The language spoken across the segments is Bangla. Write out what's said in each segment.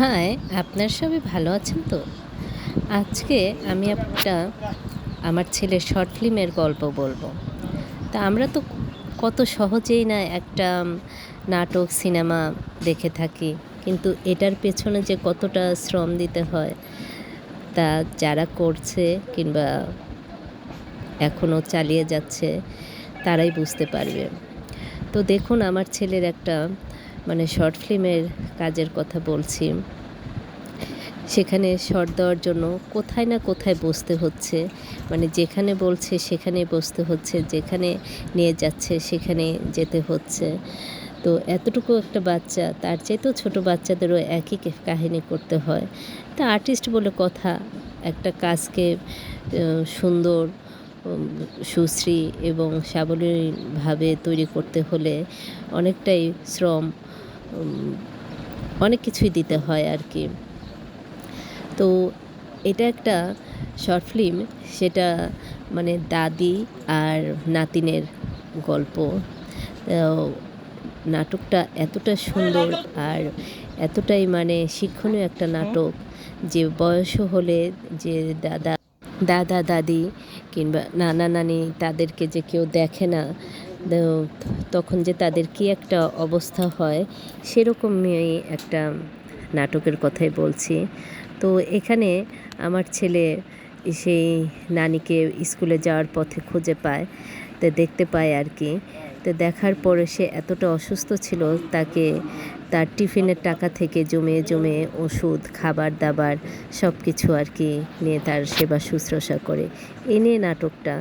হাই, আপনার সবাই ভালো আছেন তো? আজকে আমি একটা আমার ছেলের শর্ট ফিল্মের গল্প বলবো। তা আমরা তো কত সহজেই না একটা নাটক, সিনেমা দেখে থাকি। কিন্তু এটার পেছনে যে কতটা শ্রম দিতে হয়, তা যারা করছে কিংবা এখনও চালিয়ে যাচ্ছে তারাই বুঝতে পারবে। তো দেখুন, আমার ছেলের একটা শর্ট ফিল্মের কাজের কথা বলছি। সেখানে শর্ট দেওয়ার জন্য কোথায় না কোথায় বসতে হচ্ছে, যেখানে বলছে সেখানেই বসতে হচ্ছে, যেখানে নিয়ে যাচ্ছে সেখানে যেতে হচ্ছে। তো এতটুকু একটা বাচ্চা, তার চাইতেও ছোটো বাচ্চাদেরও একই কাহিনী করতে হয়। তা আর্টিস্ট বলে কথা, একটা কাজকে সুন্দর, সুশ্রী এবং সাবলীলভাবে তৈরি করতে হলে অনেকটাই শ্রম, অনেক কিছুই দিতে হয় আর কি। তো এটা একটা শর্ট ফিল্ম, সেটা দাদি আর নাতিনের গল্প। নাটকটা এতটা সুন্দর আর এতটাই শিক্ষণীয় একটা নাটক যে বয়সও হলে যে দাদা দাদি কিংবা নানা নানি তাদেরকে যে কেউ দেখে না, তখন যে তাদের কী একটা অবস্থা হয়, সেরকমই একটা নাটকের কথাই বলছি। তো এখানে আমার ছেলে সেই নানিকে স্কুলে যাওয়ার পথে খুঁজে পায়, তো দেখতে পায় আর কি। তো দেখার পরে সে এতটা অসুস্থ ছিল, তাকে তার টিফিনের টাকা থেকে জমিয়ে জমিয়ে ওষুধ, খাবার দাবার সব কিছু আর কি নিয়ে তার সেবা শুশ্রূষা করে। এ নিয়ে নাটকটা।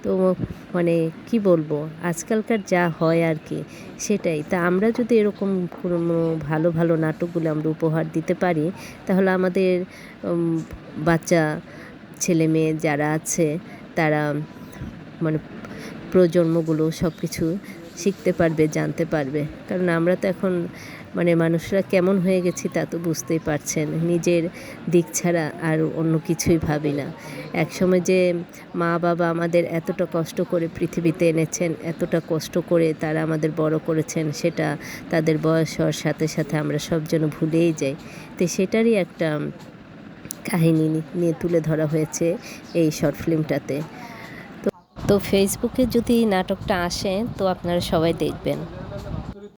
তো কি বলবো, আজকালকার যা হয় আর কি সেটাই। তা আমরা যদি এরকম কোনো ভালো ভালো নাটকগুলো আমরা উপহার দিতে পারি, তাহলে আমাদের বাচ্চা ছেলে মেয়ে যারা আছে তারা মানে প্রজন্মগুলো সব কিছু শিখতে পারবে, জানতে পারবে। কারণ আমরা তো এখন মানুষরা কেমন হয়ে গেছি তা তো বুঝতেই পারছেন। নিজের দিক ছাড়া আর অন্য কিছুই ভাবি না। একসময় যে মা বাবা আমাদের এতটা কষ্ট করে পৃথিবীতে এনেছেন, এতটা কষ্ট করে তারা আমাদের বড় করেছেন, সেটা তাদের বয়স হওয়ার সাথে সাথে আমরা সব যেন ভুলেই যাই। তো সেটারই একটা কাহিনী নিয়ে তুলে ধরা হয়েছে এই শর্ট ফিল্মটাতে। তো ফেসবুকে যদি নাটকটা আসে তো আপনারা সবাই দেখবেন।